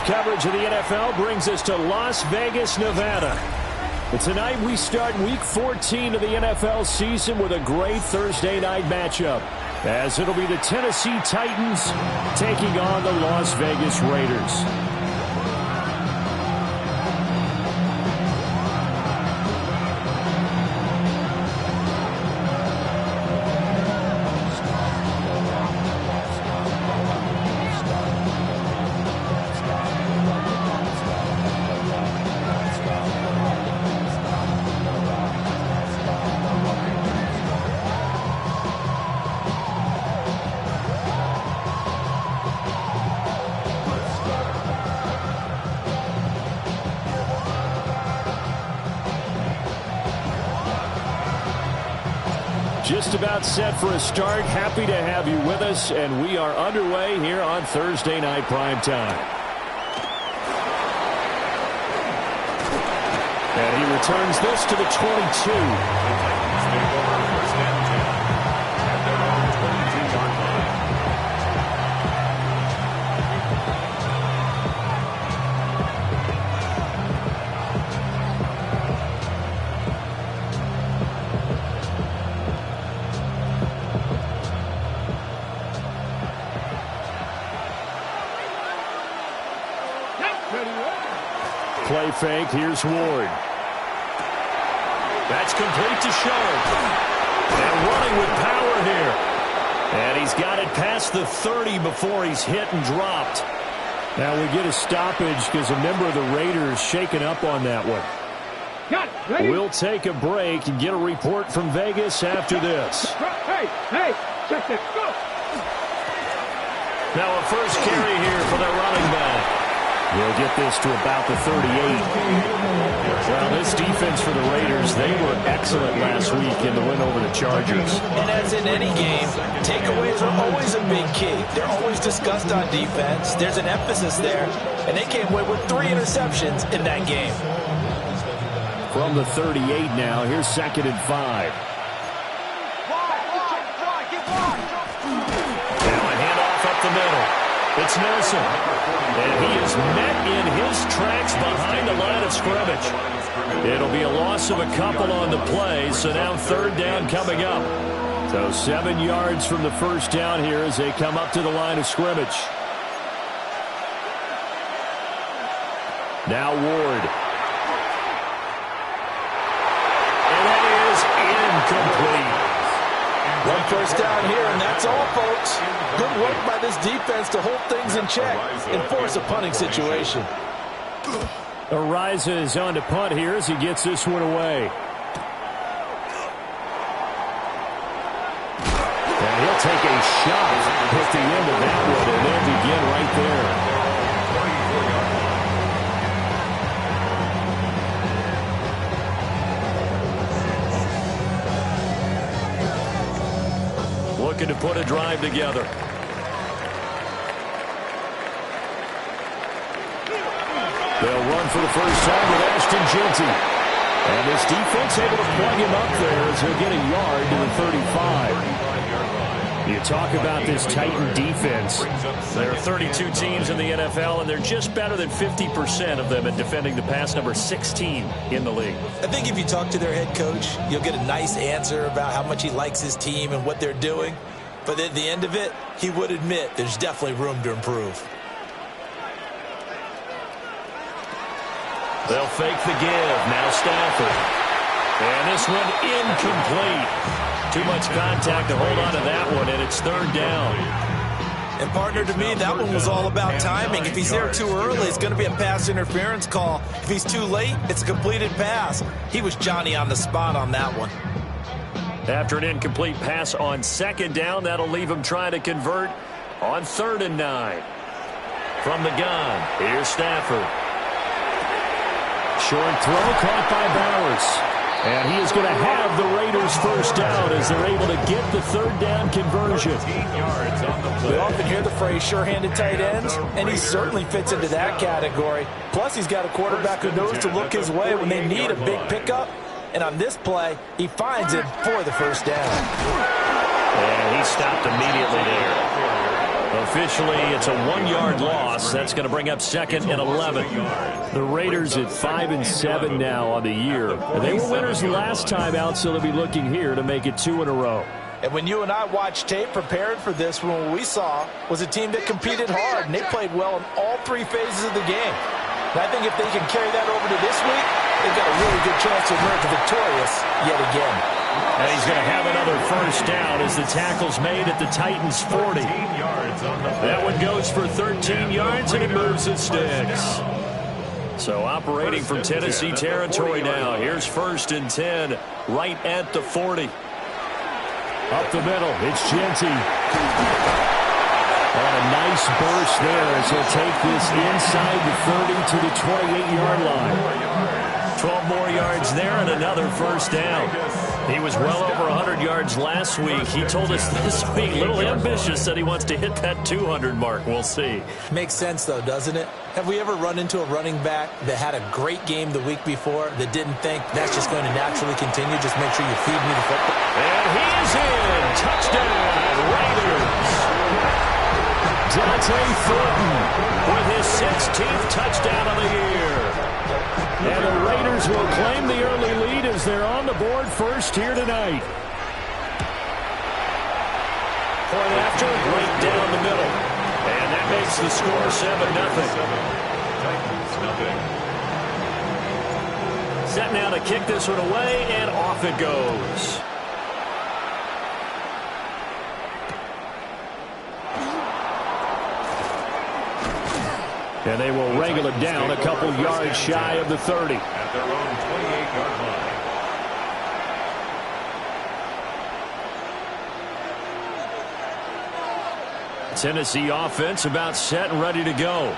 coverage of the NFL brings us to Las Vegas, Nevada. And tonight we start Week 14 of the NFL season with a great Thursday night matchup, as it'll be the Tennessee Titans taking on the Las Vegas Raiders. Just about set for a start. Happy to have you with us, and we are underway here on Thursday Night Primetime. And he returns this to the 22. Play fake. Here's Ward. That's complete to Sharp. And running with power here. And he's got it past the 30 before he's hit and dropped. Now we get a stoppage because a member of the Raiders shaken up on that one. We'll take a break and get a report from Vegas after this. Hey, check that. Go. Now a first carry here for the running back. He'll get this to about the 38. Well, this defense for the Raiders, they were excellent last week in the win over the Chargers. And as in any game, takeaways are always a big key. They're always discussed on defense. There's an emphasis there. And they came away with 3 interceptions in that game. From the 38 now, here's 2nd and 5. Now a handoff up the middle. It's Nelson. And he is met in his tracks behind the line of scrimmage. It'll be a loss of a couple on the play, so now 3rd down coming up. So 7 yards from the first down here as they come up to the line of scrimmage. Now Ward. And that is incomplete. 1 first down here, and that's all, folks. Good work by this defense to hold things in check and force a punting situation. Ariza is on to punt here as he gets this one away. And he'll take a shot at the end of that one, and they'll begin right there. Looking to put a drive together. They'll run for the first time with Ashton Jeanty. And this defense able to plug him up there as he'll get a yard to the 35. You talk about this Titan defense. There are 32 teams in the NFL, and they're just better than 50% of them at defending the pass, number 16 in the league. I think if you talk to their head coach, you'll get a nice answer about how much he likes his team and what they're doing. But at the end of it, he would admit there's definitely room to improve. They'll fake the give. Now Stafford. And this one incomplete. Too much contact to hold on to that one, and it's 3rd down. And, partner, to me, that one was all about timing. If he's there too early, it's going to be a pass interference call. If he's too late, it's a completed pass. He was Johnny on the spot on that one. After an incomplete pass on 2nd down, that'll leave him trying to convert on 3rd and 9. From the gun, here's Stafford. Short throw caught by Bowers. And he is going to have the Raiders first down as they're able to get the 3rd down conversion. We often hear the phrase sure-handed tight ends, and he certainly fits into that category. Plus, he's got a quarterback who knows to look his way when they need a big pickup. And on this play, he finds it for the first down. And he stopped immediately there. Officially, it's a 1-yard loss. That's going to bring up 2nd and 11. The Raiders at 5-7 now on the year. And they were winners last time out, so they'll be looking here to make it 2 in a row. And when you and I watched tape prepared for this one, what we saw was a team that competed hard, and they played well in all 3 phases of the game. And I think if they can carry that over to this week, they've got a really good chance to emerge victorious yet again. And he's going to have another first down as the tackle's made at the Titans' 40. That one goes for 13 yards, and it moves and sticks. So operating from Tennessee territory now. Here's 1st and 10 right at the 40. Up the middle, it's Genty. And a nice burst there as he'll take this inside the 30 to the 28-yard line. 12 more yards there and another first down. He was well over 100 yards last week. He told us this week, a little ambitious, that he wants to hit that 200 mark. We'll see. Makes sense, though, doesn't it? Have we ever run into a running back that had a great game the week before that didn't think that's just going to naturally continue? Just make sure you feed me the football. And he is in. Touchdown, Raiders. Dante Thornton with his 16th touchdown of the year. And the Raiders will claim the early lead as they're on the board first here tonight. Point after, right down the middle. And that makes the score 7-0. Set now to kick this one away, and off it goes. And they will wrangle it down a couple yards shy of the 30. At their own 28-yard line. Tennessee offense about set and ready to go.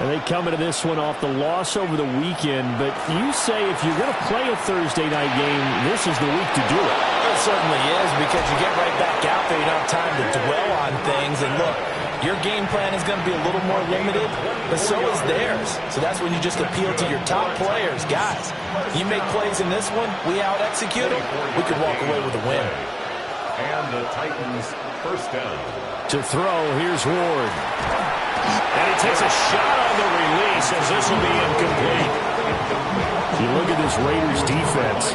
And they come into this one off the loss over the weekend. But you say if you're going to play a Thursday night game, this is the week to do it. It certainly is, because you get right back out there. You don't have time to dwell on things. And look, your game plan is going to be a little more limited, but so is theirs. So that's when you just appeal to your top players. Guys, you make plays in this one, we out-execute them, we could walk away with a win. And the Titans first down. To throw, here's Ward. And he takes a shot on the release as this will be incomplete. You look at this Raiders defense.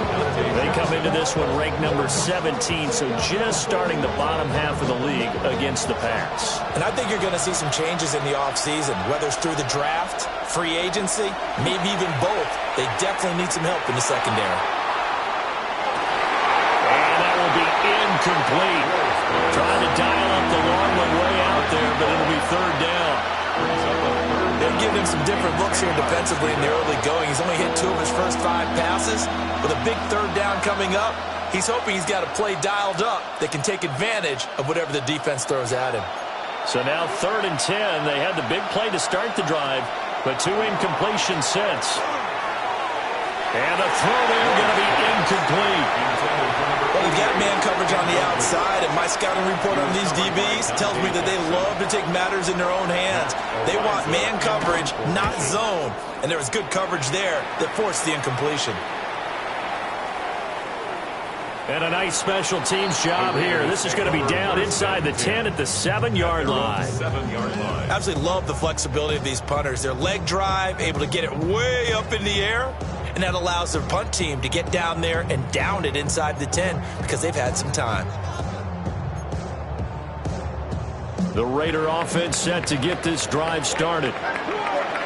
They come into this one ranked number 17, so just starting the bottom half of the league against the pass. And I think you're going to see some changes in the offseason, whether it's through the draft, free agency, maybe even both. They definitely need some help in the secondary. And that will be incomplete. Trying to dial up the long one way out there, but it'll be 3rd down. They'll give him some different looks here defensively in the early going. He's only hit 2 of his first 5 passes. With a big 3rd down coming up, he's hoping he's got a play dialed up that can take advantage of whatever the defense throws at him. So now 3rd and 10. They had the big play to start the drive, but 2 incompletions since. And a throw there going to be incomplete. Well, they've got man coverage on the outside, and my scouting report on these DBs tells me that they love to take matters in their own hands. They want man coverage, not zone. And there was good coverage there that forced the incompletion. And a nice special teams job here. This is going to be down inside the 10 at the 7-yard line. Absolutely love the flexibility of these punters. Their leg drive, able to get it way up in the air. And that allows their punt team to get down there and down it inside the 10 because they've had some time. The Raider offense set to get this drive started.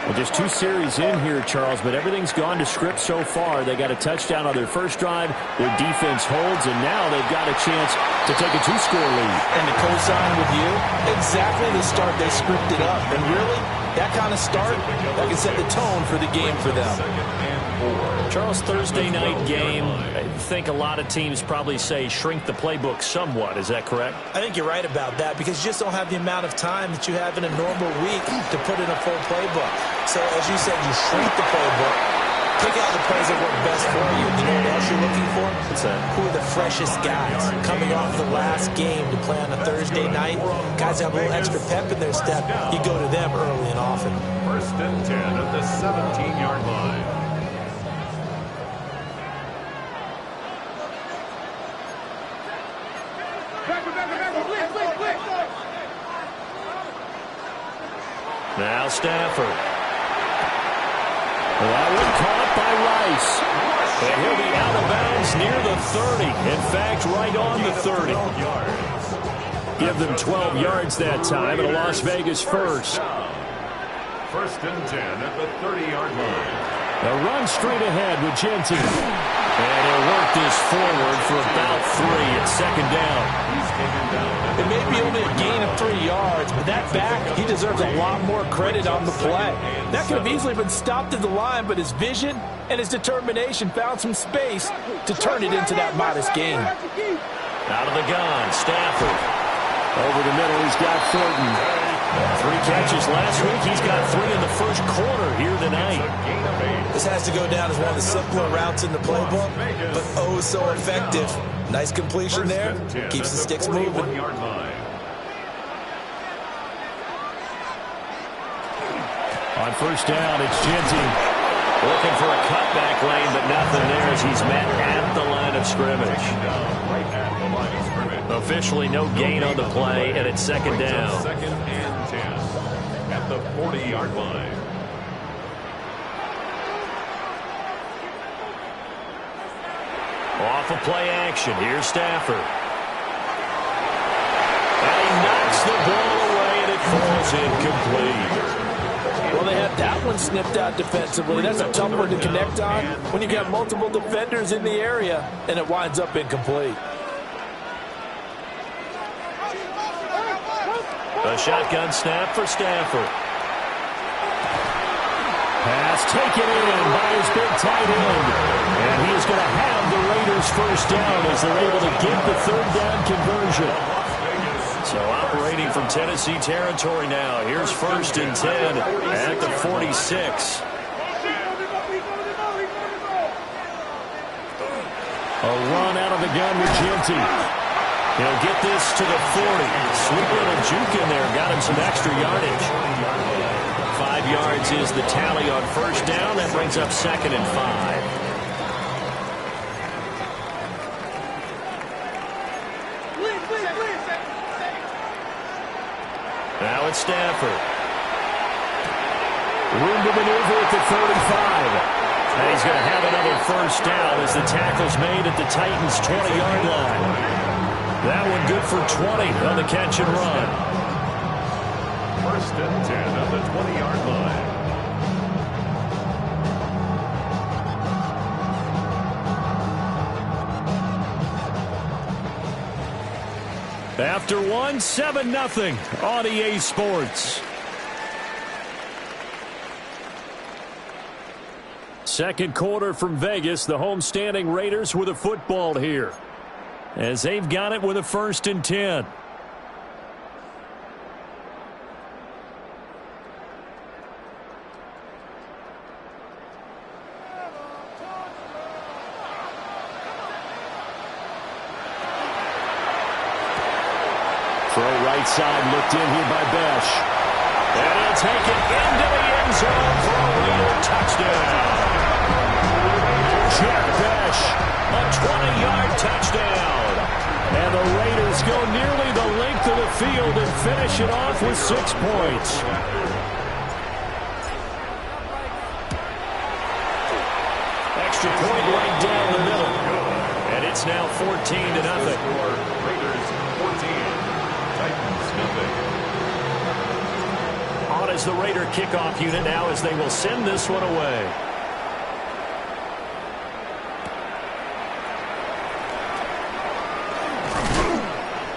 Well, just 2 series in here, Charles, but everything's gone to script so far. They got a touchdown on their first drive. Their defense holds, and now they've got a chance to take a 2-score lead. And to co-sign with you, exactly the start they scripted up. And really, that kind of start, that can set the tone for the game for them. Charles, Thursday night game, I think a lot of teams probably say shrink the playbook somewhat. Is that correct? I think you're right about that because you just don't have the amount of time that you have in a normal week to put in a full playbook. So, as you said, you shrink the playbook, pick out the plays that work best for you. You know what else you're looking for? What's that? Who are the freshest guys coming off the last game to play on a Thursday night? Guys have a little extra pep in their step. You go to them early and often. 1st and 10 at the 17-yard line. Now Stafford. Well, that one caught by Rice. And he'll be out of bounds near the 30. In fact, right on the 30. Give them 12 yards that time, and a Las Vegas first. First and 10 at the 30-yard line. A run straight ahead with Genty. And he'll work this forward for about 3 at second down. He's taken down. It may be only a gain of 3 yards, but that back, he deserves a lot more credit on the play. That could have easily been stopped at the line, but his vision and his determination found some space to turn it into that modest gain. Out of the gun, Stafford. Over the middle, he's got Thornton. 3 catches last week. He's got 3 in the first quarter here tonight. This has to go down as one of the simpler routes in the playbook, but oh so effective. Nice completion there. Keeps the sticks moving. On first down, it's Genty. Looking for a cutback lane, but nothing there as he's met at the line of scrimmage. Officially no gain on the play, and it's second down. Second and 10 at the 40-yard line. Off of play action. Here's Stafford. And he knocks the ball away, and it falls incomplete. Well, they had that one snipped out defensively. That's a tough one to connect on when you got multiple defenders in the area, and it winds up incomplete. A shotgun snap for Stafford. Pass taken in by his big tight end. And he is going to have the Raiders first down as they're able to get the third down conversion. So operating from Tennessee territory now. Here's first and 10 at the 46. A run out of the gun with Genty. He'll get this to the 40. Sweet little juke in there. Got him some extra yardage. 5 yards is the tally on first down. That brings up second and 5. Now it's Stafford. Room to maneuver at the 35. And he's going to have another first down as the tackle's made at the Titans' 20-yard line. That one good for 20 on the catch and run. First and 10 at the 20-yard line. After one, 7-0 on EA Sports. Second quarter from Vegas. The homestanding Raiders with a football here, as they've got it with a first and 10. Throw right side, looked in here by Besh. And he'll take it into the end zone for a Raider touchdown. Jack Besh, a 20-yard touchdown. And the Raiders go nearly the length of the field and finish it off with 6 points. Extra point right down the middle. And it's now 14-0. Raiders 14. Titans nothing. On as the Raider kickoff unit now as they will send this one away.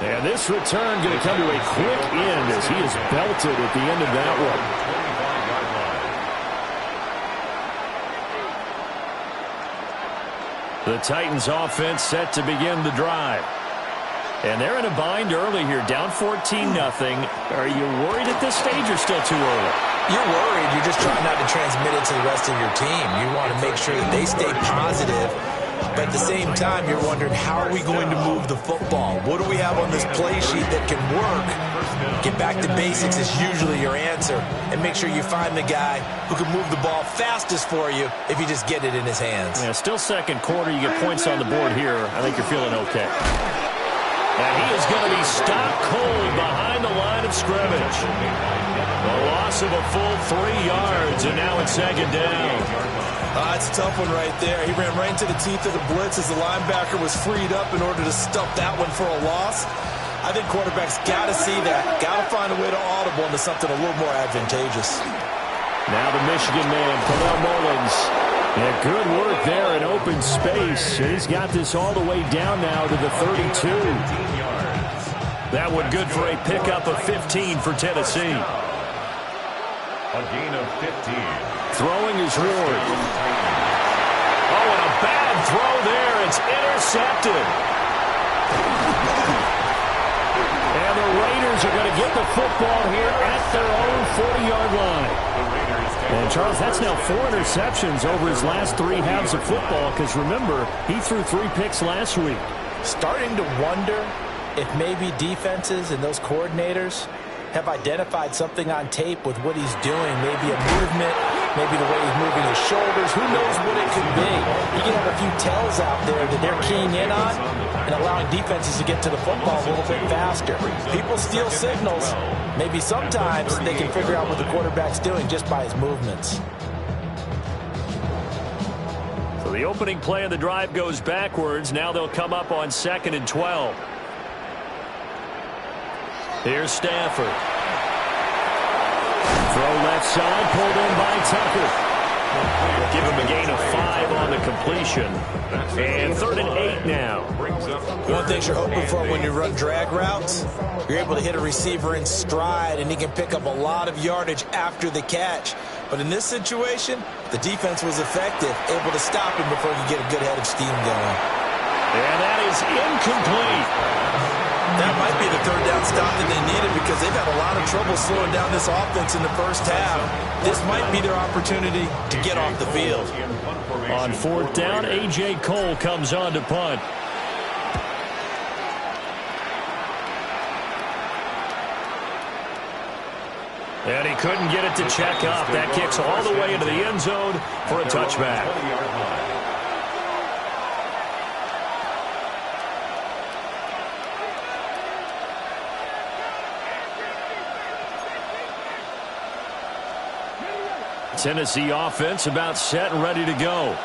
And this return going to come to a quick end as he is belted at the end of that one. The Titans offense set to begin the drive. And they're in a bind early here, down 14-0. Are you worried at this stage or still too early? You're worried. You're just trying not to transmit it to the rest of your team. You want to make sure that they stay positive. But at the same time, you're wondering, how are we going to move the football? What do we have on this play sheet that can work? Get back to basics is usually your answer. And make sure you find the guy who can move the ball fastest for you if you just get it in his hands. Yeah, still second quarter. You get points on the board here. I think you're feeling okay. And he is going to be stopped cold behind the line of scrimmage. A loss of a full 3 yards, and now it's second down. It's a tough one right there. He ran right into the teeth of the blitz as the linebacker was freed up in order to stuff that one for a loss. I think quarterbacks got to see that. Got to find a way to audible into something a little more advantageous. Now the Michigan man, Terrell Mullins. Yeah, good work there in open space. He's got this all the way down now to the 32. That one good for a pickup of 15 for Tennessee. A gain of 15. Throwing is Ward. Oh, and a bad throw there. It's intercepted. And the Raiders are going to get the football here at their own 40-yard line. And, Charles, that's now 4 interceptions over his last 3 halves of football because, remember, he threw 3 picks last week. Starting to wonder if maybe defenses and those coordinators have identified something on tape with what he's doing, maybe a movement, maybe the way he's moving his shoulders. Who knows what it could be? You can have a few tells out there that they're keying in on and allowing defenses to get to the football a little bit faster. People steal signals. Maybe sometimes they can figure out what the quarterback's doing just by his movements. So the opening play of the drive goes backwards. Now they'll come up on 2nd and 12. Here's Stafford. Throw left side, pulled in by Tucker. Give him a gain of 5 on the completion. And 3rd and 8 now. One thing you're hoping for when you run drag routes, you're able to hit a receiver in stride, and he can pick up a lot of yardage after the catch. But in this situation, the defense was effective, able to stop him before he could get a good head of steam going. And that is incomplete. That might be the 3rd down stop that they needed because they've had a lot of trouble slowing down this offense in the first half. This might be their opportunity to get off the field. On 4th down, A.J. Cole comes on to punt. And he couldn't get it to check up. That kicks all the way into the end zone for a touchback. Tennessee offense about set and ready to go.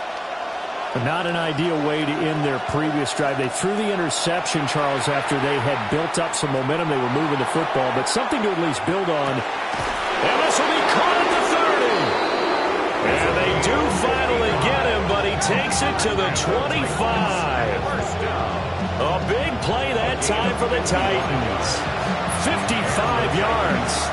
But not an ideal way to end their previous drive. They threw the interception, Charles, after they had built up some momentum. They were moving the football, but something to at least build on. And this will be caught at the 30. And they do finally get him, but he takes it to the 25. A big play that time for the Titans. 55 yards.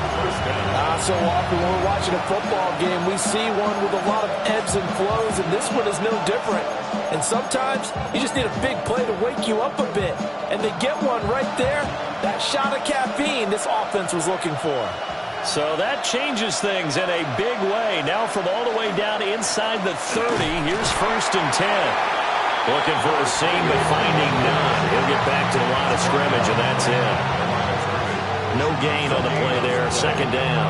So often when we're watching a football game, we see one with a lot of ebbs and flows, and this one is no different. And sometimes you just need a big play to wake you up a bit. And they get one right there. That shot of caffeine this offense was looking for. So that changes things in a big way. Now from all the way down inside the 30, here's 1st and 10. Looking for a seam, but finding none. He'll get back to the line of scrimmage, and that's it. No gain on the play there, 2nd down.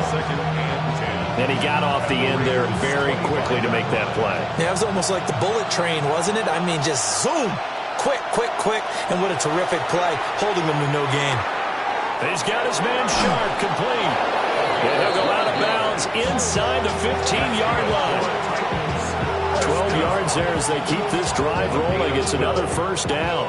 And he got off the end there very quickly to make that play. Yeah, it was almost like the bullet train, wasn't it? I mean, just zoom, quick, and what a terrific play, holding them to no gain. He's got his man Sharp complete. And he'll go out of bounds inside the 15-yard line. 12 yards there as they keep this drive rolling. It's another 1st down.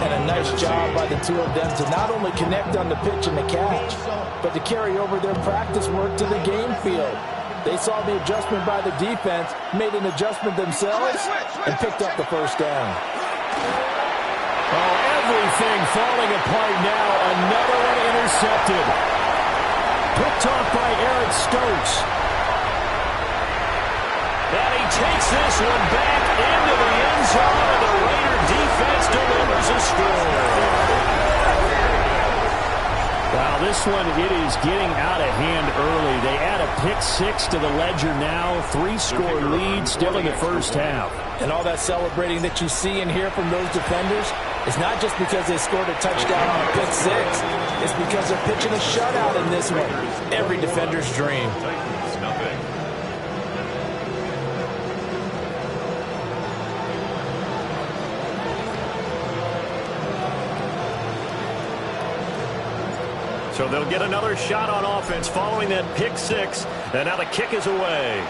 And a nice job by the two of them to not only connect on the pitch and the catch, but to carry over their practice work to the game field. They saw the adjustment by the defense, made an adjustment themselves, and picked up the 1st down. Oh, everything falling apart now. Another one intercepted. Picked off by Eric Stokes. And he takes this one back into the end zone, and the Raider defense delivers a score. Wow, this one, it is getting out of hand early. They add a pick 6 to the ledger now. 3-score lead still in the first half. And all that celebrating that you see and hear from those defenders is not just because they scored a touchdown on a pick 6. It's because they're pitching a shutout in this one. Every defender's dream. So they'll get another shot on offense following that pick six. And now the kick is away.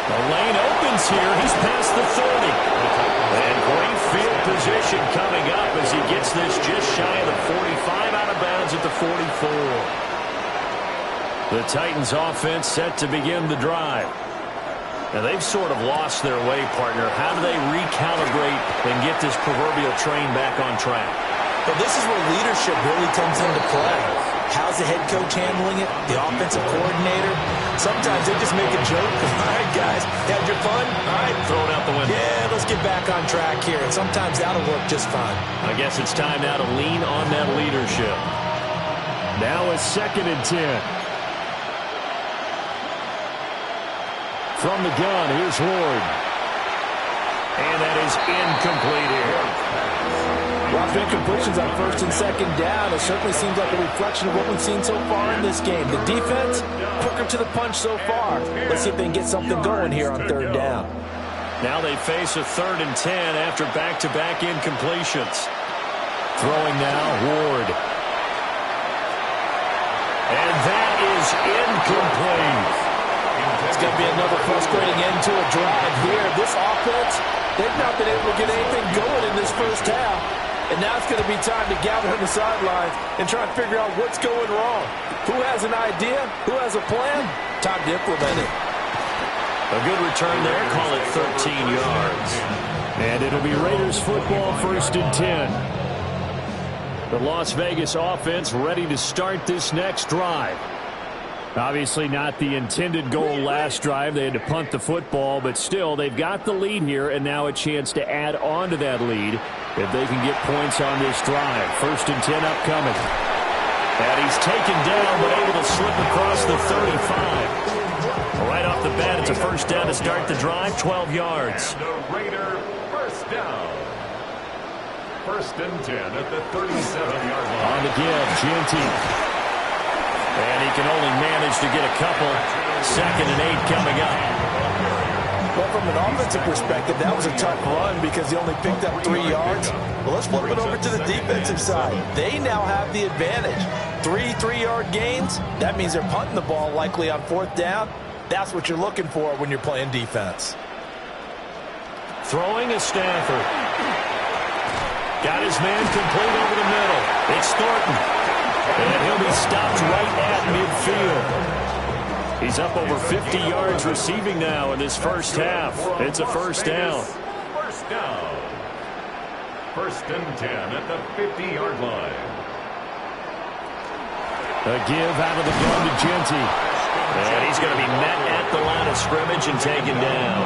The lane opens here. He's past the 30. And great field position coming up as he gets this just shy of the 45, out of bounds at the 44. The Titans offense set to begin the drive. Now they've sort of lost their way, partner. How do they recalibrate and get this proverbial train back on track? But this is where leadership really comes into play. How's the head coach handling it? The offensive coordinator? Sometimes they just make a joke. All right, guys, had your fun? All right, Throw it out the window. yeah, let's get back on track here. And sometimes that'll work just fine. I guess it's time now to lean on that leadership. Now it's 2nd and 10. From the gun, here's Ward. And that is incomplete here. Lots of incompletions on 1st and 2nd down. It certainly seems like a reflection of what we've seen so far in this game. The defense, quicker to the punch so far. Let's see if they can get something going here on 3rd down. Now they face a 3rd and 10 after back-to-back incompletions. Throwing now, Ward. And that is incomplete. It's going to be another frustrating end to a drive here. This offense, they've not been able to get anything going in this first half. And now it's going to be time to gather on the sidelines and try and figure out what's going wrong. Who has an idea? Who has a plan? Time to implement it. A good return there. Call it 13 yards. And it'll be Raiders football, 1st and 10. The Las Vegas offense ready to start this next drive. Obviously not the intended goal last drive. They had to punt the football, but still they've got the lead here, and now a chance to add on to that lead if they can get points on this drive. 1st and 10 upcoming. And he's taken down but able to slip across the 35. Right off the bat, it's a 1st down to start the drive, 12 yards. And a Raider 1st down. 1st and 10 at the 37-yard line. On the give, Genty. And he can only manage to get a couple. 2nd and 8 coming up. Well, from an offensive perspective, that was a tough run because he only picked up 3 yards. Well, let's flip it over to the defensive side. They now have the advantage. 3 3-yard gains. That means they're punting the ball likely on 4th down. That's what you're looking for when you're playing defense. Throwing is Stafford. Got his man complete over the middle. It's Thornton. And he'll be stopped right at midfield. He's up over 50 yards receiving now in this first half. It's a 1st down. 1st down. 1st and 10 at the 50-yard line. A give out of the gun to Genty. And he's going to be met at the line of scrimmage and taken down.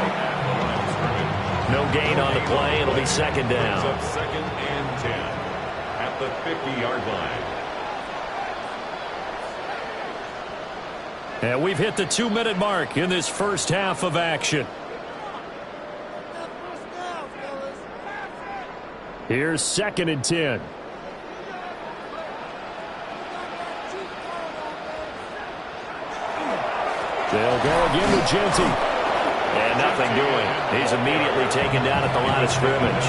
No gain on the play. It'll be 2nd down. 2nd and 10 at the 50-yard line. And we've hit the 2-minute mark in this first half of action. Here's 2nd and 10. They'll go again with Genty. And nothing doing. He's immediately taken down at the line of scrimmage.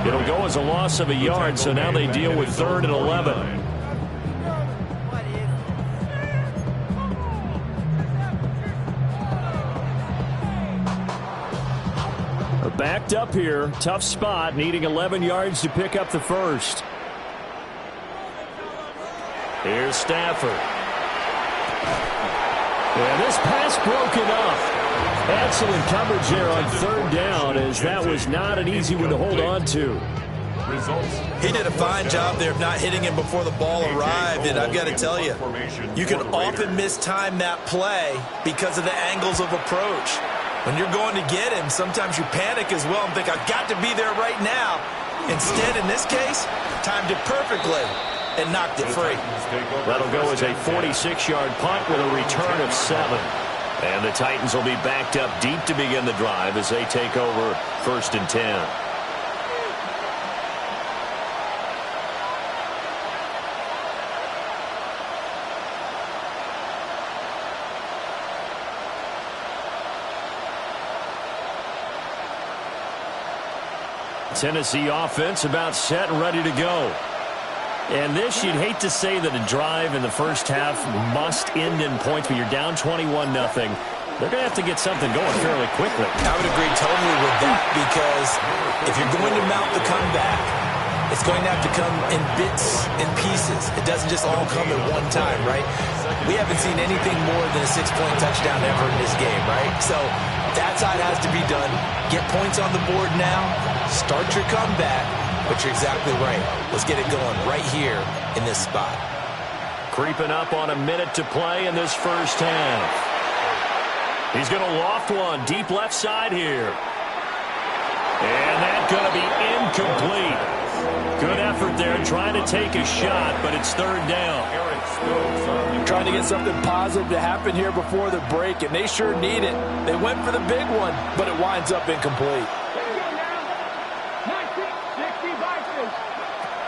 It'll go as a loss of a yard, so now they deal with 3rd and 11. Backed up here. Tough spot. Needing 11 yards to pick up the 1st. Here's Stafford. And this pass broken up. Excellent coverage there on 3rd down, as that was not an easy one to hold on to. He did a fine job there of not hitting him before the ball arrived, and I've got to tell you, you can often mistime that play because of the angles of approach. When you're going to get him, sometimes you panic as well and think, I've got to be there right now. Instead, in this case, timed it perfectly and knocked it free. That'll go as a 46-yard punt with a return of 7. And the Titans will be backed up deep to begin the drive as they take over 1st and 10. Tennessee offense about set and ready to go. And this, you'd hate to say that a drive in the first half must end in points, but you're down 21-0. They're going to have to get something going fairly quickly. I would agree totally with that, because if you're going to mount the comeback, it's going to have to come in bits and pieces. It doesn't just all come at one time, right? We haven't seen anything more than a 6-point touchdown ever in this game, right? So that side has to be done. Get points on the board now. Start your comeback. But you're exactly right. Let's get it going right here in this spot. Creeping up on a minute to play in this first half. He's going to loft one deep left side here. And that's going to be incomplete. Good effort there trying to take a shot, but it's third down. Trying to get something positive to happen here before the break, and they sure need it. They went for the big one, but it winds up incomplete.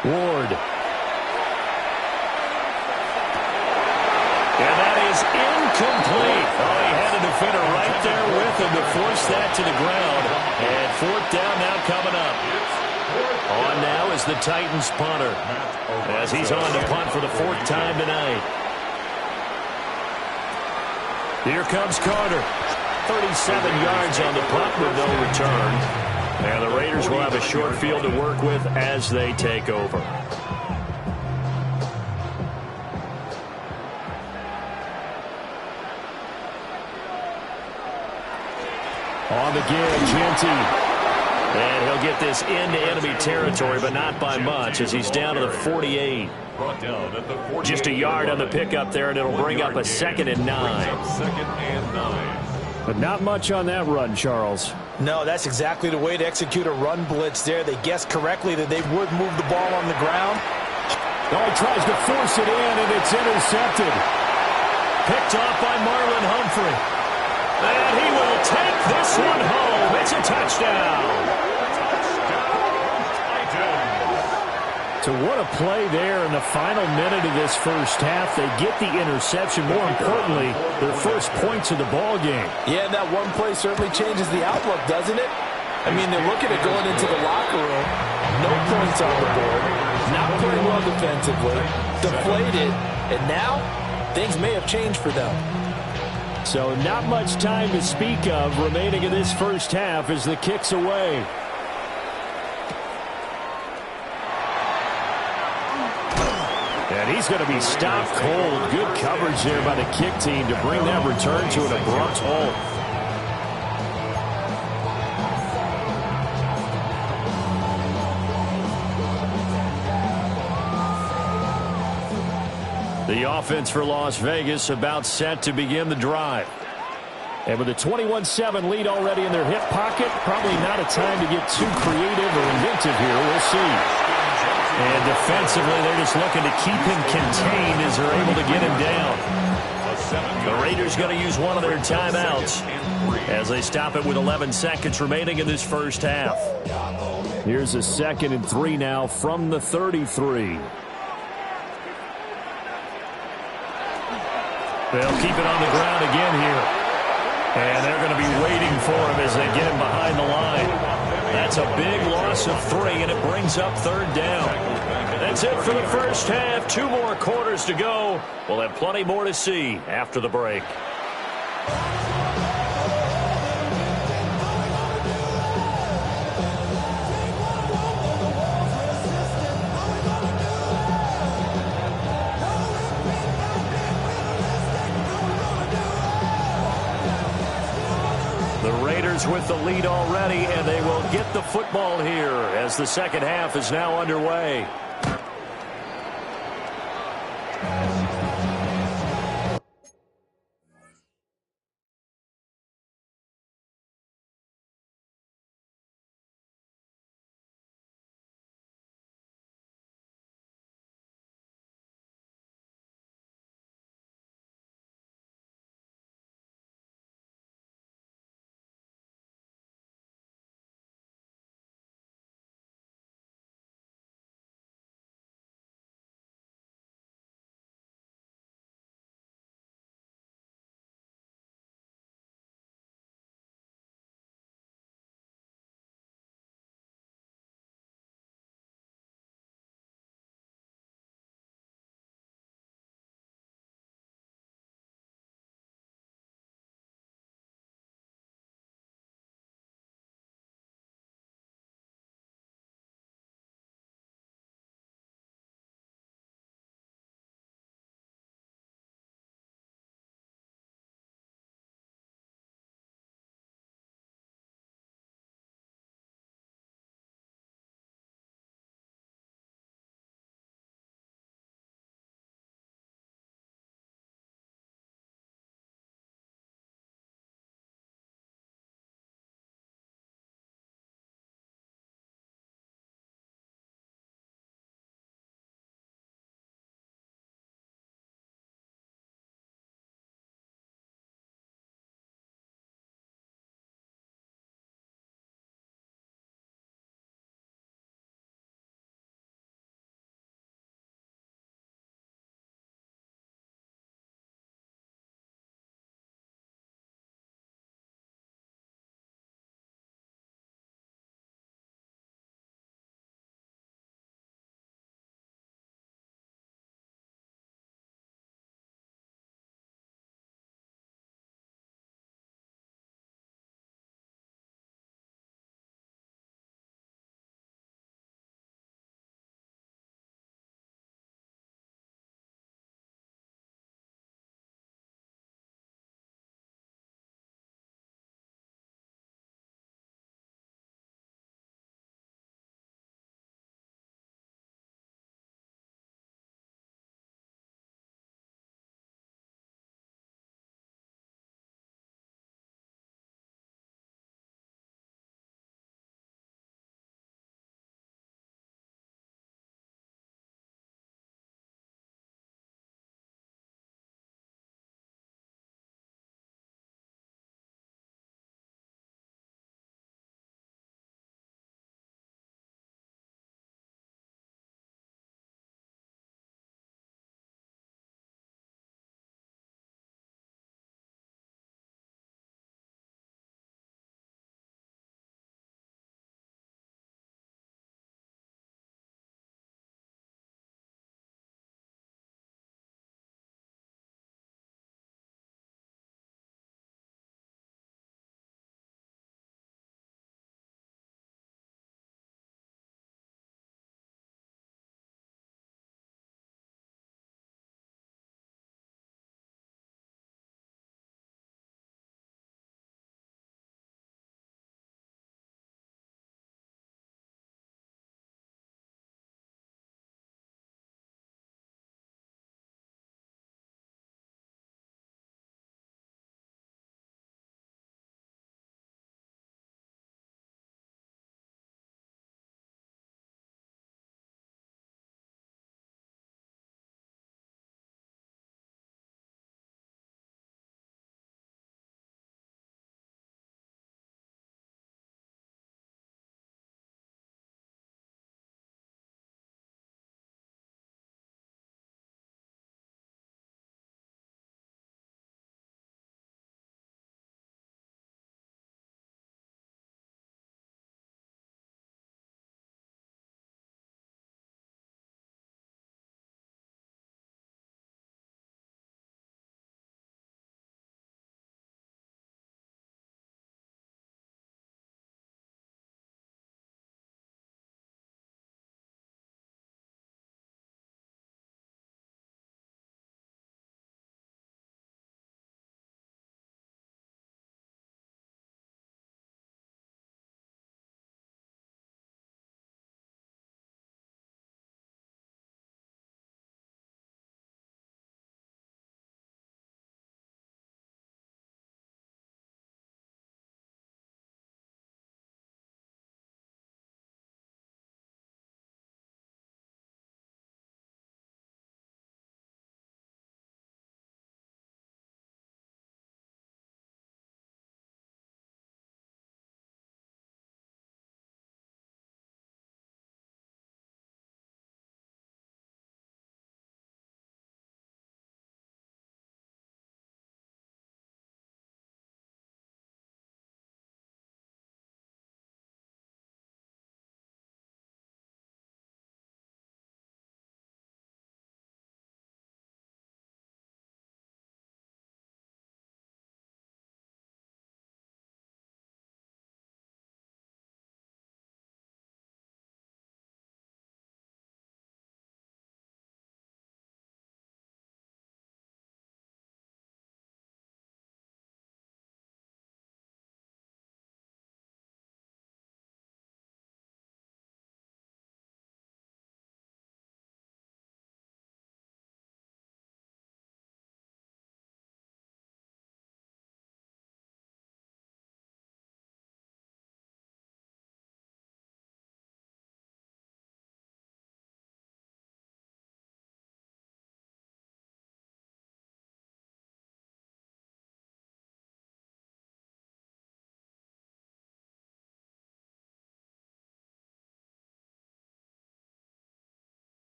Ward. And that is incomplete. Oh, he had a defender right there with him to force that to the ground. And fourth down now coming up. On now is the Titans punter, as he's on to punt for the fourth time tonight. Here comes Carter. 37 yards on the punt with no return. And the Raiders will have a short field to work with as they take over. On the give, Genty. And he'll get this into enemy territory, but not by much, as he's down to the 48. Just a yard on the pickup there, and it'll bring up a 2nd and 9. But not much on that run, Charles. No, that's exactly the way to execute a run blitz there. They guessed correctly that they would move the ball on the ground. Oh, he tries to force it in, and it's intercepted. Picked off by Marlon Humphrey. And he will take this one home. It's a touchdown. So what a play there in the final minute of this first half. They get the interception. More importantly, their first points of the ball game. Yeah, and that one play certainly changes the outlook, doesn't it? I mean, they're looking at going into the locker room. No points on the board. Not playing well defensively. Deflated. And now, things may have changed for them. So not much time to speak of remaining in this first half as the kick's away. And he's going to be stopped cold. Good coverage there by the kick team to bring that return to an abrupt halt. The offense for Las Vegas about set to begin the drive. And with a 21-7 lead already in their hip pocket, probably not a time to get too creative or inventive here. We'll see. And defensively, they're just looking to keep him contained as they're able to get him down. The Raiders going to use one of their timeouts as they stop it with 11 seconds remaining in this first half. Here's a 2nd and 3 now from the 33. They'll keep it on the ground again here. And they're going to be waiting for him as they get him behind the line. That's a big loss of 3, and it brings up third down. That's it for the first half. 2 more quarters to go. We'll have plenty more to see after the break. With the lead already, and they will get the football here as the second half is now underway.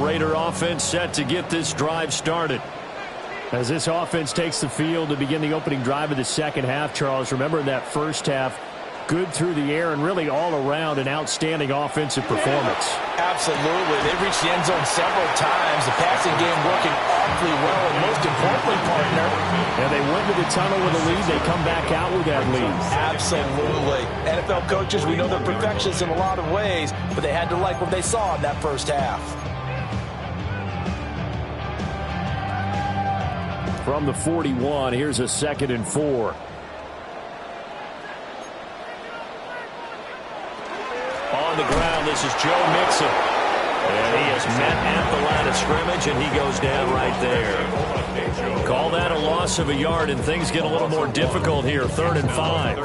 Raider offense set to get this drive started. As this offense takes the field to begin the opening drive of the second half, Charles, remember in that first half, good through the air and really all around an outstanding offensive performance. Absolutely. They reached the end zone several times. The passing game working awfully well, and most importantly, partner. And they went to the tunnel with a lead. They come back out with that lead. Absolutely. NFL coaches, we know they're perfectionists in a lot of ways, but they had to like what they saw in that first half. From the 41, here's a 2nd and 4. On the ground, this is Joe Mixon. And he is met at the line of scrimmage, and he goes down right there. Call that a loss of a yard, and things get a little more difficult here. 3rd and 5.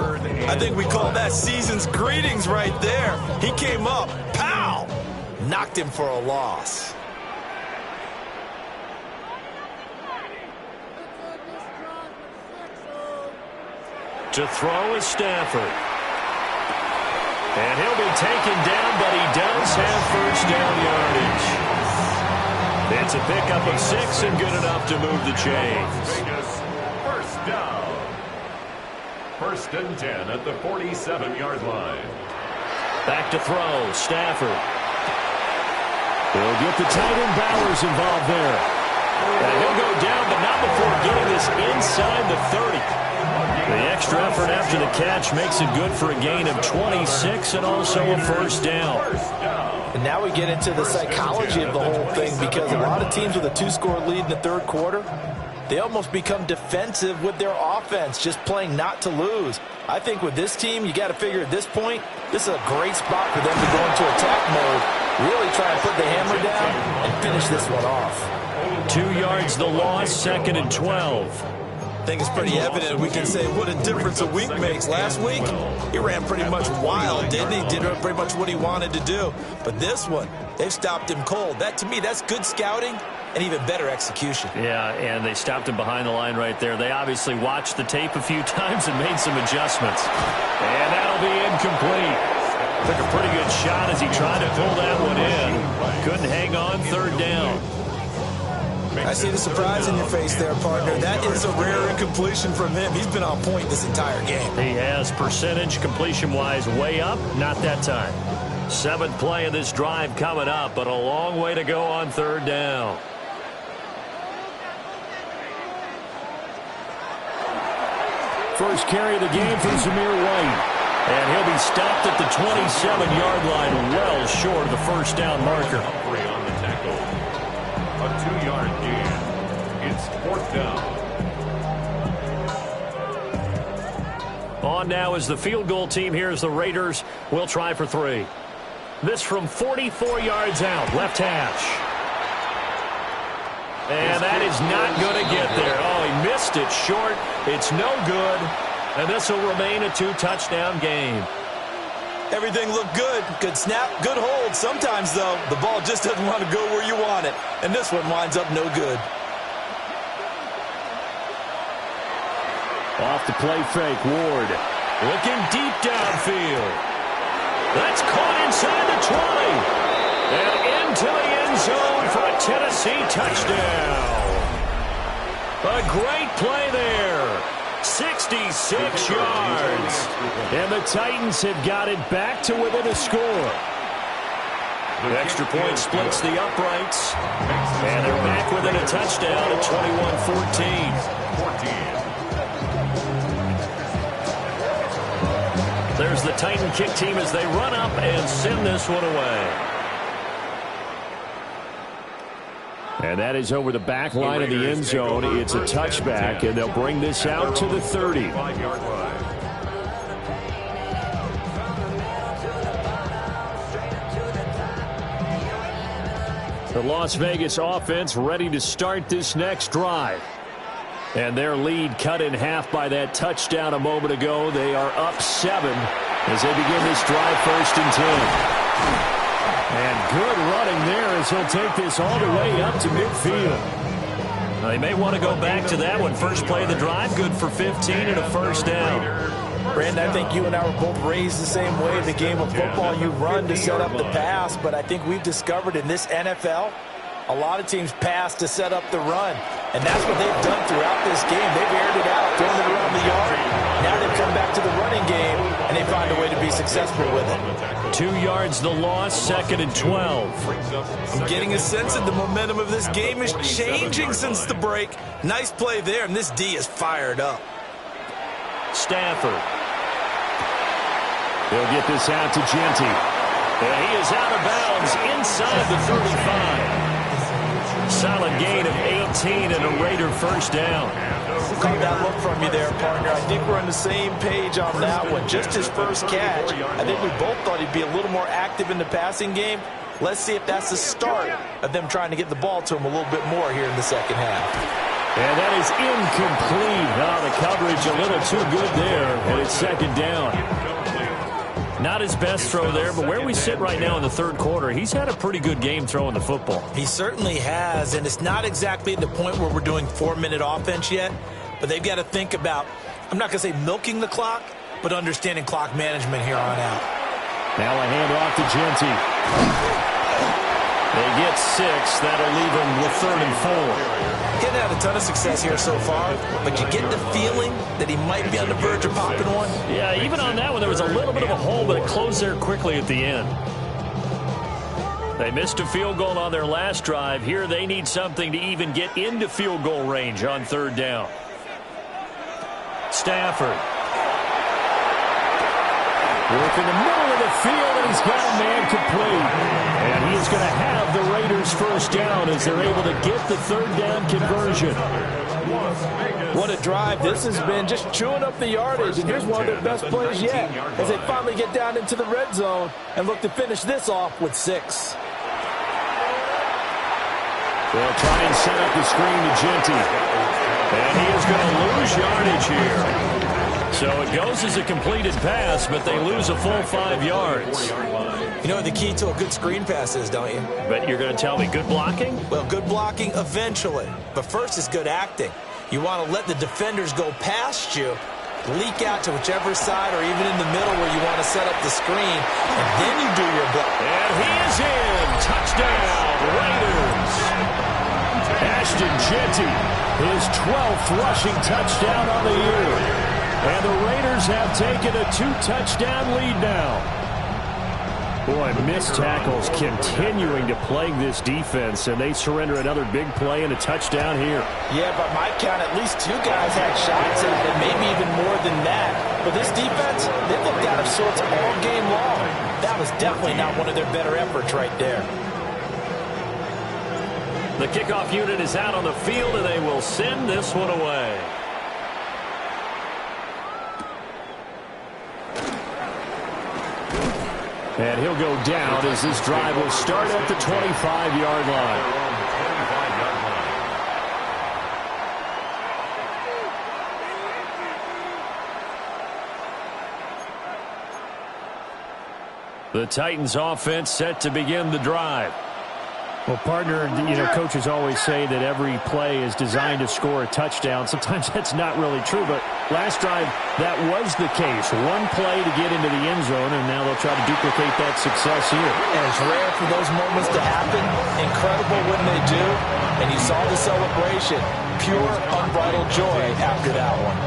I think we call that season's greetings right there. He came up, pow! Knocked him for a loss. To throw is Stafford. And he'll be taken down, but he does have first down yardage. It's a pickup of 6 and good enough to move the chains. Vegas, first down. 1st and 10 at the 47-yard line. Back to throw, Stafford. He'll get the tight end Bowers involved there. And he'll go down, but not before getting this inside the 30. The extra effort after the catch makes it good for a gain of 26 and also a first down. And now we get into the psychology of the whole thing, because a lot of teams with a 2-score lead in the 3rd quarter, they almost become defensive with their offense, just playing not to lose. I think with this team, you got to figure at this point, this is a great spot for them to go into attack mode, really try and put the hammer down and finish this one off. 2 yards the loss, 2nd and 12. I think it's pretty evident. We can say what a difference a week makes. Last week, he ran pretty much wild, didn't he? Did pretty much what he wanted to do. But this one, they've stopped him cold. That, to me, that's good scouting and even better execution. Yeah, and they stopped him behind the line right there. They obviously watched the tape a few times and made some adjustments. And that'll be incomplete. Took a pretty good shot as he tried to pull that one in. Couldn't hang on, 3rd down. I see the surprise in your face there, partner. That is a rare incompletion from him. He's been on point this entire game. He has percentage completion-wise way up. Not that time. 7th play of this drive coming up, but a long way to go on 3rd down. First carry of the game from Zamir White. And he'll be stopped at the 27-yard line, well short of the first down marker. On the tackle. A 2-yard gain. It's 4th down. On now is the field goal team. Here's the Raiders. We'll try for 3. This from 44 yards out, left hash. And that is not going to get there. Oh, he missed it short. It's no good. And this will remain a 2-touchdown game. Everything looked good. Good snap, good hold. Sometimes, though, the ball just doesn't want to go where you want it. And this one winds up no good. Off the play fake, Ward. Looking deep downfield. That's caught inside the 20. And into the end zone for a Tennessee touchdown. A great play there. 66 yards. And the Titans have got it back to within a score. The extra point splits the uprights. And they're back within a touchdown at 21-14. There's the Titan kick team as they run up and send this one away. And that is over the back line of the end zone. It's a touchback, and they'll bring this out to the 30. The Las Vegas offense ready to start this next drive. And their lead cut in half by that touchdown a moment ago. They are up 7 as they begin this drive, 1st and 10. And good running there as he'll take this all the way up to midfield. They may want to go back to that one. First play of the drive, good for 15 and a first down. Brandon, I think you and I were both raised the same way. The game of football, you run to set up the pass. But I think we've discovered in this NFL, A lot of teams pass to set up the run, and that's what they've done throughout this game. They've aired it out, thrown it around the yard. Now they've come back to the running game, and they find a way to be successful with it. 2 yards the loss, 2nd and 12. I'm getting a sense that the momentum of this game is changing since the break. Nice play there, and this D is fired up. Stafford. They'll get this out to Genty. And he is out of bounds inside the 35. Solid gain of 18 and a Raider first down. Caught that look from you there, partner. I think we're on the same page on that one. Just his first catch. I think we both thought he'd be a little more active in the passing game. Let's see if that's the start of them trying to get the ball to him a little bit more here in the second half. And that is incomplete. Oh, the coverage a little too good there, and it's 2nd down. Not his best throw there, but where we sit right now in the 3rd quarter, he's had a pretty good game throwing the football. He certainly has, and it's not exactly the point where we're doing 4-minute offense yet, but they've got to think about, I'm not going to say milking the clock, but understanding clock management here on out. Now a hand off to Genty. They get 6. That'll leave them with 3rd and 4. Getting had a ton of success here so far, but you get the feeling that he might be on the verge of popping one. Yeah, even on that one, there was a little bit of a hole, but it closed there quickly at the end. They missed a field goal on their last drive. Here they need something to even get into field goal range on 3rd down. Stafford. Work in the middle of the field, and he's got a man complete. And he is going to have the Raiders first down as they're able to get the 3rd down conversion. What a drive this has been, just chewing up the yardage. And here's one of their best plays yet as they finally get down into the red zone and look to finish this off with 6. They'll try and set up the screen to Genty. And he is going to lose yardage here. So it goes as a completed pass, but they lose a full 5 yards. You know what the key to a good screen pass is, don't you? But you're going to tell me good blocking? Well, good blocking eventually. But first is good acting. You want to let the defenders go past you, leak out to whichever side or even in the middle where you want to set up the screen, and then you do your block. And he is in. Touchdown, Raiders. Ashton Genty, his 12th rushing touchdown on the year. And the Raiders have taken a 2-touchdown lead now. Boy, missed tackles continuing to plague this defense, and they surrender another big play and a touchdown here. Yeah, by my count, at least 2 guys had shots at it, maybe even more than that. But this defense, they looked out of sorts all game long. That was definitely not one of their better efforts right there. The kickoff unit is out on the field, and they will send this one away. And he'll go down as this drive will start at the 25-yard line. The Titans offense set to begin the drive. Well, partner, you know, coaches always say that every play is designed to score a touchdown. Sometimes that's not really true, but last drive, that was the case. One play to get into the end zone, and now they'll try to duplicate that success here. And it's rare for those moments to happen. Incredible when they do. And you saw the celebration. Pure, unbridled joy after that one.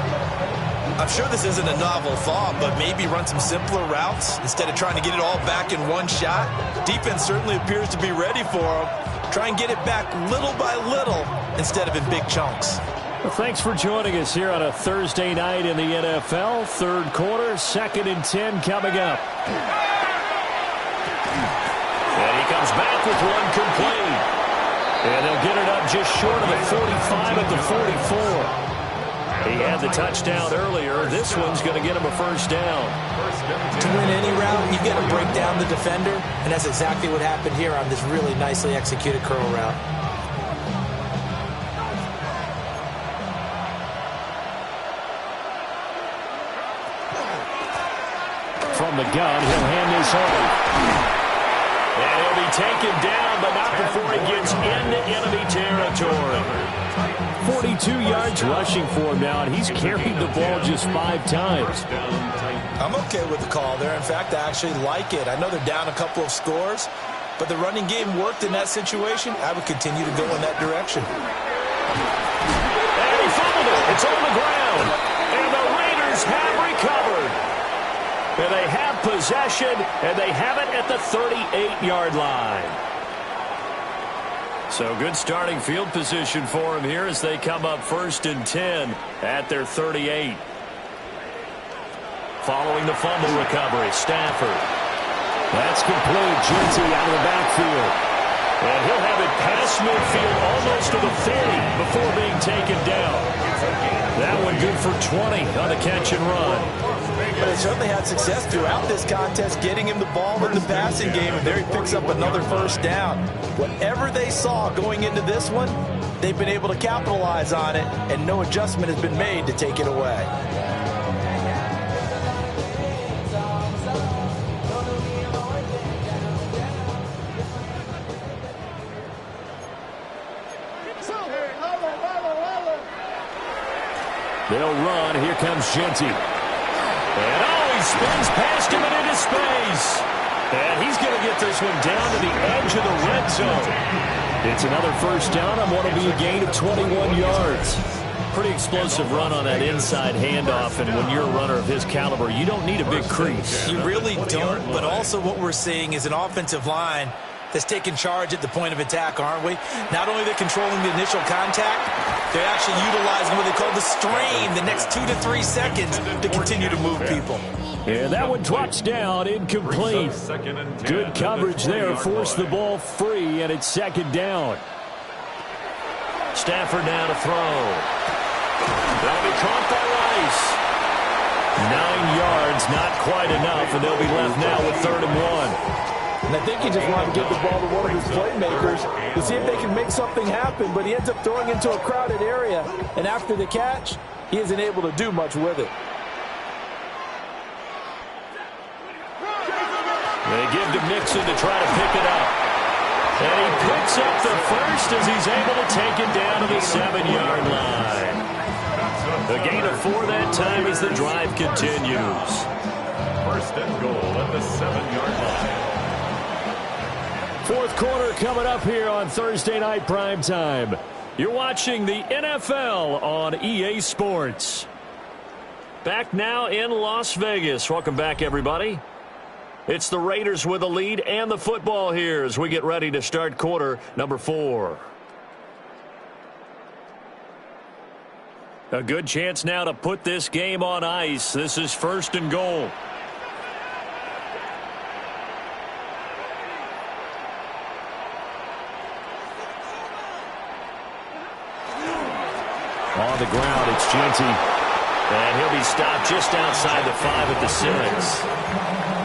I'm sure this isn't a novel thought, but maybe run some simpler routes instead of trying to get it all back in one shot. Defense certainly appears to be ready for them. Try and get it back little by little instead of in big chunks. Well, thanks for joining us here on a Thursday night in the NFL. 3rd quarter, 2nd and 10 coming up. And he comes back with one complete. And they'll get it up just short of the 45 at the 44. He had the touchdown earlier. This one's going to get him a first down. To win any route, you've got to break down the defender, and that's exactly what happened here on this really nicely executed curl route. From the gun, he'll hand this off. And he'll be taken down, but not before he gets into enemy territory. 42 yards rushing for him now, and he's carried the ball just 5 times. I'm okay with the call there. In fact, I actually like it. I know they're down a couple of scores, but the running game worked in that situation. I would continue to go in that direction. And he fumbled it. It's on the ground. And the Raiders have recovered. And they have possession, and they have it at the 38-yard line. So good starting field position for him here as they come up 1st and 10 at their 38. Following the fumble recovery, Stafford. That's complete. Genty out of the backfield. And he'll have it past midfield almost to the 40 before being taken down. That one good for 20 on the catch and run. But they certainly had success throughout this contest, getting him the ball in the passing game, and there he picks up another first down. Whatever they saw going into this one, they've been able to capitalize on it, and no adjustment has been made to take it away. They'll run. Here comes Genty. And he spins past him and into space. And he's going to get this one down to the edge of the red zone. It's another first down on what will be a gain of 21 yards. Pretty explosive run on that inside handoff, and when you're a runner of his caliber, you don't need a big crease. You really don't, but also what we're seeing is an offensive line that's taking charge at the point of attack, aren't we? Not only are they controlling the initial contact, they're actually utilizing what they call the strain, the next 2 to 3 seconds to continue to move people. Yeah, that one drops down, incomplete. Good coverage there, forced the ball free, and it's 2nd down. Stafford now to throw. That'll be caught by Rice. 9 yards, not quite enough, and they'll be left now with 3rd and 1. And I think he just wanted to give the ball to one of his playmakers to see if they can make something happen, but he ends up throwing into a crowded area, and after the catch, he isn't able to do much with it. They give to Mixon to try to pick it up. And he picks up the first as he's able to take it down to the 7-yard line. The gain of 4 that time as the drive continues. 1st and goal at the 7-yard line. 4th quarter coming up here on Thursday Night Primetime. You're watching the NFL on EA Sports. Back now in Las Vegas. Welcome back, everybody. It's the Raiders with the lead and the football here as we get ready to start quarter number 4. A good chance now to put this game on ice. This is 1st and goal. On the ground, it's Genty. And he'll be stopped just outside the 5 at the 6.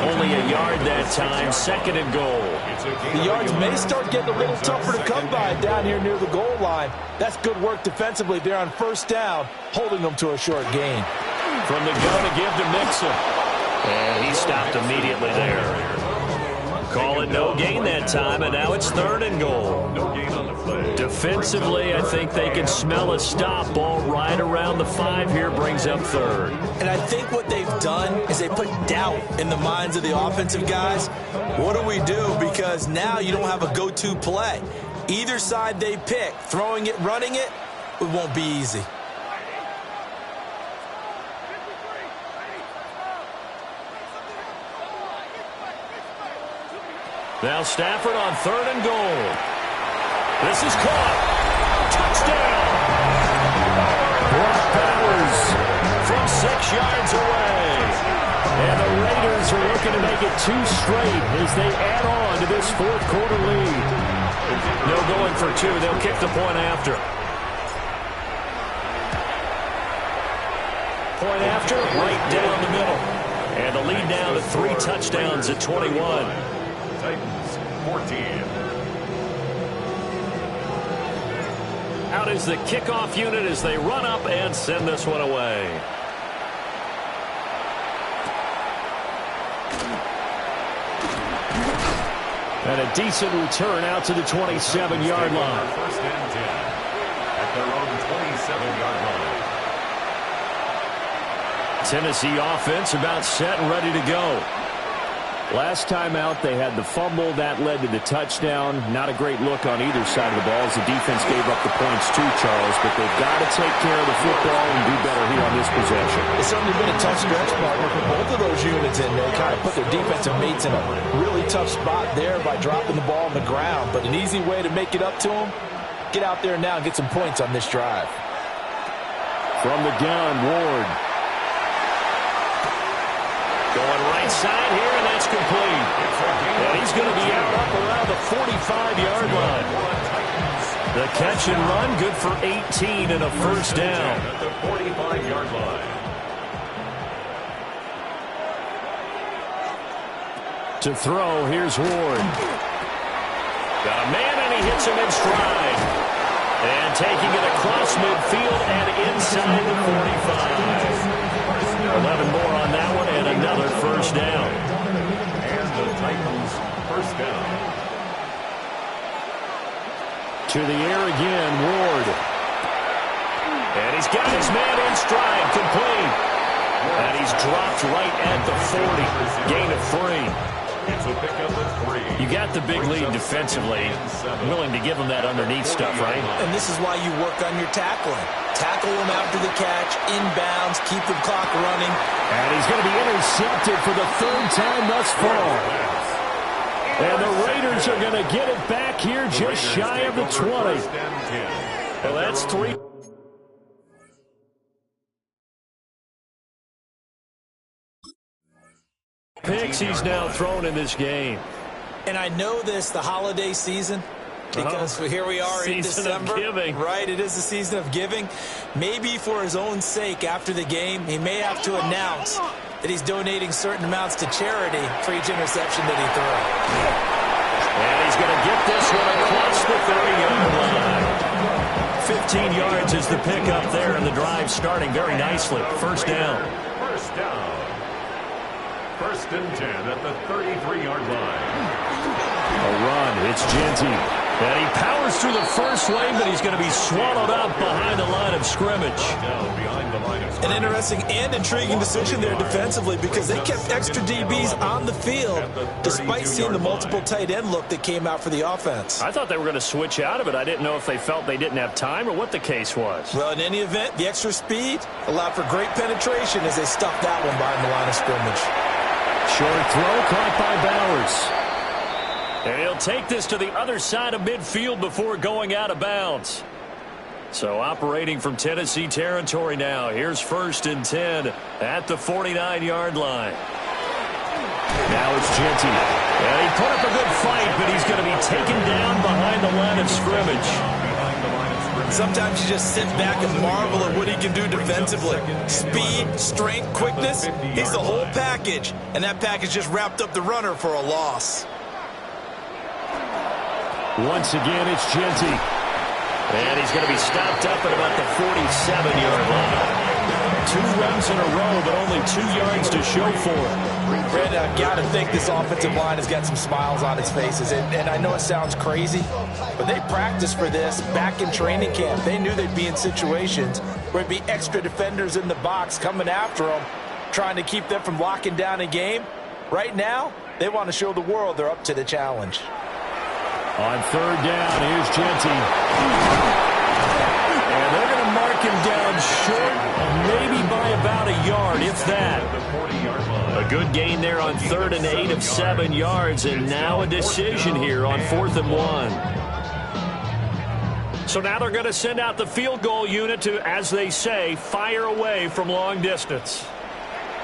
Only a yard that time, 2nd and goal. The yards may start getting a little tougher to come by down here near the goal line. That's good work defensively there on 1st down, holding them to a short gain. From the gun to give to Mixon. And he stopped immediately there. Call it no gain that time, and now it's 3rd and goal. No gain on the play. Defensively, I think they can smell a stop. Ball right around the 5 here brings up 3rd. And I think what they've done is they put doubt in the minds of the offensive guys. What do we do? Because now you don't have a go-to play. Either side they pick, throwing it, running it, it won't be easy. Now Stafford on 3rd and goal. This is caught. Touchdown! Brock Bowers from 6 yards away. And the Raiders are looking to make it 2 straight as they add on to this 4th quarter lead. No going for 2. They'll kick the point after. Point after, right down the middle. And the lead now to 3 touchdowns at 21. Titans 14. Out is the kickoff unit as they run up and send this one away. And a decent return out to the 27-yard line. 1st and 10 at their own 27-yard line. Tennessee offense about set and ready to go. Last time out, they had the fumble. That led to the touchdown. Not a great look on either side of the ball as the defense gave up the points too, Charles. But they've got to take care of the football and do better here on this possession. It's certainly been a tough stretch, partner, for both of those units, and they kind of put their defensive mates in a really tough spot there by dropping the ball on the ground. But an easy way to make it up to them, get out there now and get some points on this drive. From the gun, Ward. Going right side here, and that's complete. And he's going to be out up around the 45-yard line. The catch and run, good for 18 and a first down. At the 45-yard line. To throw, here's Ward. Got a man, and he hits him in stride. And taking it across midfield and inside the 45. 11 more on that one, and another first down. And the Titans first down. To the air again, Ward. And he's got his man in stride, complete. And he's dropped right at the 40. Gain of 3. It's a pickup of 3. You got the big lead defensively. Willing to give him that underneath stuff, right? And this is why you work on your tackling. Tackle him after the catch, inbounds, keep the clock running. And he's going to be intercepted for the third time thus far. And the Raiders are going to get it back here just shy of the 20. Well, that's 3. Picks he's now thrown in this game. And I know this, the holiday season, because here we are in December. Season of giving. Right, it is the season of giving. Maybe for his own sake after the game, he may have to announce that he's donating certain amounts to charity for each interception that he throws. And he's going to get this one across the 30-yard line. 15 yards is the pickup there, and the drive starting very nicely. First down. First down. First and 10 at the 33-yard line. A run. It's Genty. And he powers through the first wave, but he's going to be swallowed up behind the line of scrimmage. Down behind the line of An interesting and intriguing decision there defensively because they kept extra DBs on the field despite seeing the multiple tight end look that came out for the offense. I thought they were going to switch out of it. I didn't know if they felt they didn't have time or what the case was. Well, in any event, the extra speed allowed for great penetration as they stuffed that one behind the line of scrimmage. Short throw caught by Bowers. And he'll take this to the other side of midfield before going out of bounds. So operating from Tennessee territory now. Here's first and 10 at the 49-yard line. Now it's Genty. And he put up a good fight, but he's going to be taken down behind the line of scrimmage. Sometimes you just sit back and marvel at what he can do defensively. Speed, strength, quickness, he's the whole package. And that package just wrapped up the runner for a loss. Once again, it's Genty. And he's going to be stopped up at about the 47-yard line. 2 runs in a row, but only 2 yards to show for it. Brad, I've got to think this offensive line has got some smiles on its faces. And I know it sounds crazy, but they practiced for this back in training camp. They knew they'd be in situations where there'd be extra defenders in the box coming after them, trying to keep them from locking down a game. Right now, they want to show the world they're up to the challenge. On third down, here's Genty. And they're going to mark him down short, maybe by about a yard, if that. A good gain there on 3rd and 8 of 7 yards, and now a decision here on 4th and 1. So now they're going to send out the field goal unit to, as they say, fire away from long distance.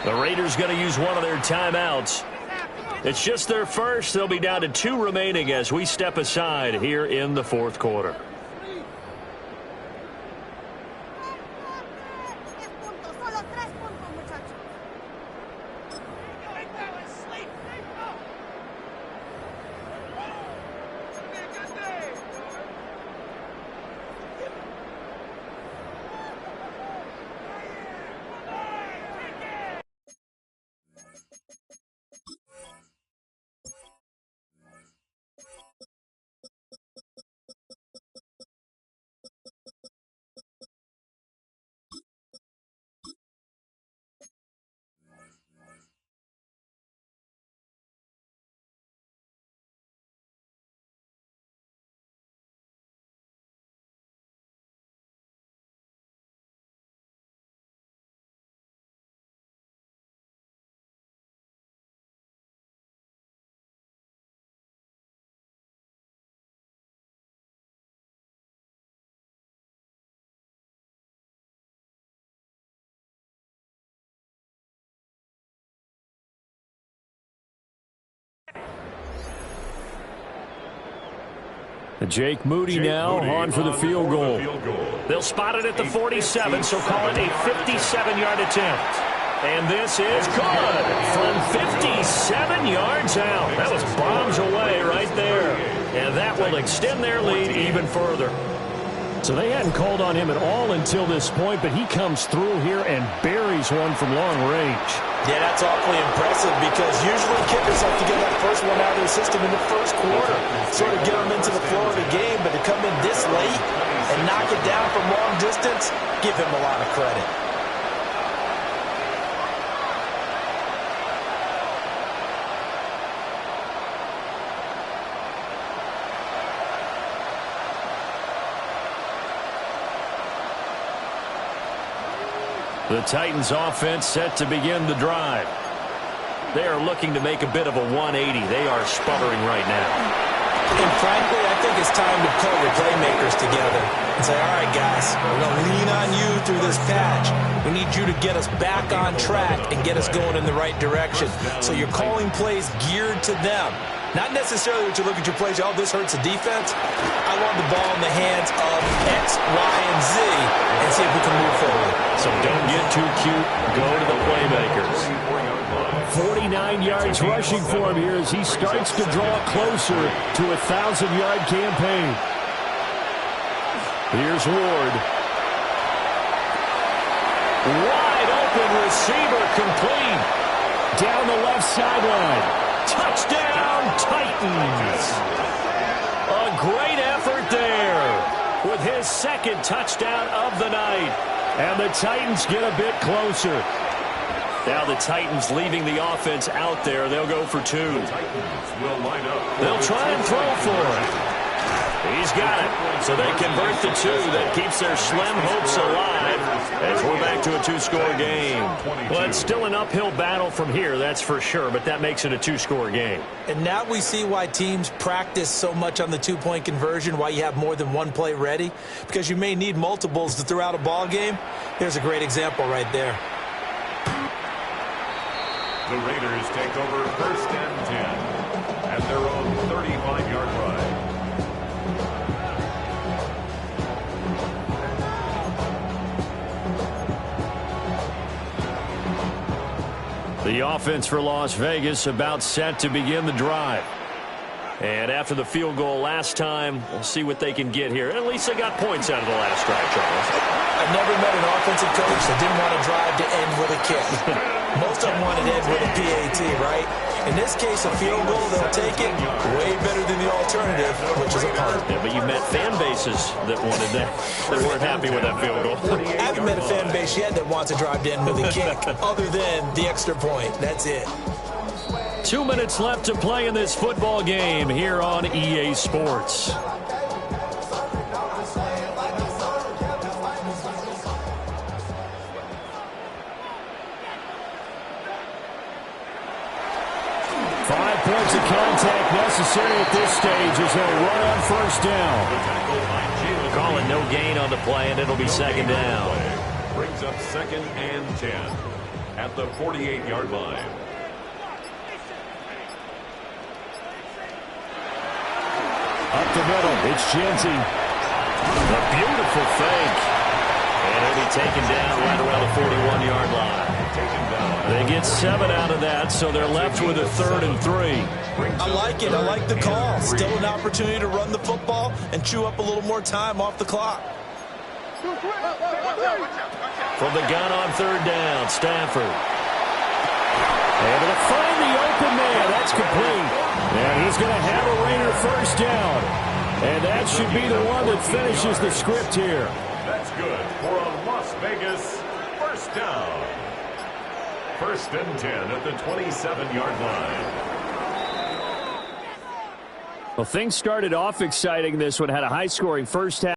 The Raiders going to use one of their timeouts. It's just their first. They'll be down to 2 remaining as we step aside here in the 4th quarter. Jake Moody now on for the field goal. They'll spot it at the 47, so call it a 57-yard attempt. And this is good from 57 yards out. That was bombs away right there. And that will extend their lead even further. So they hadn't called on him at all until this point, but he comes through here and buries one from long range. Yeah, that's awfully impressive because usually kickers have to get that first one out of their system in the first quarter, sort of get them into the flow of the game, but to come in this late and knock it down from long distance, give him a lot of credit. The Titans offense set to begin the drive. They are looking to make a bit of a 180. They are sputtering right now. And frankly, I think it's time to pull your playmakers together and say, all right, guys, we're going to lean on you through this patch. We need you to get us back on track and get us going in the right direction. So you're calling plays geared to them. Not necessarily that you look at your plays, oh, this hurts the defense. I want the ball in the hands of X, Y, and Z and see if we can move forward. So don't get too cute. Go to the playmakers. 49 yards rushing for him here as he starts to draw closer to a 1,000-yard campaign. Here's Ward. Wide open receiver complete. Down the left sideline. Touchdown, Titans. A great effort there with his second touchdown of the night. And the Titans get a bit closer. Now the Titans leaving the offense out there. They'll go for two. They'll try and throw for it. He's got it. So they convert the two. That keeps their slim hopes alive as we're back to a two-score game. Well, it's still an uphill battle from here, that's for sure, but that makes it a two-score game. And now we see why teams practice so much on the two-point conversion, why you have more than one play ready, because you may need multiples to throw out a ball game. Here's a great example right there. The Raiders take over 1st and 10 at their own 35-yard line. The offense for Las Vegas about set to begin the drive. And after the field goal last time, we'll see what they can get here. At least they got points out of the last drive, Charles. I've never met an offensive coach that didn't want to drive to end with a kick. Most of them want to end with a PAT, right? In this case, a field goal, they'll take it way better than the alternative, which is a punt. Yeah, but you met fan bases that wanted that. They weren't happy with that field goal. I haven't met a fan base yet that wants to drive to end with a kick, other than the extra point. That's it. 2 minutes left to play in this football game here on EA Sports. Points of contact necessary at this stage as they'll run on first down. Calling no gain on the play, and it'll be second down. Brings up 2nd and 10 at the 48-yard line. Up the middle, it's Genty. A beautiful fake. And he'll be taken down right around the 41-yard line. They get 7 out of that, so they're left with a 3rd and 3. I like it. I like the call. Still an opportunity to run the football and chew up a little more time off the clock. From the gun on 3rd down, Stafford. Able to find the open man. That's complete. And he's going to have a Raider first down. And that should be the one that finishes the script here. That's good for a Las Vegas first down. 1st and 10 at the 27-yard line. Well, things started off exciting. This one had a high-scoring first half.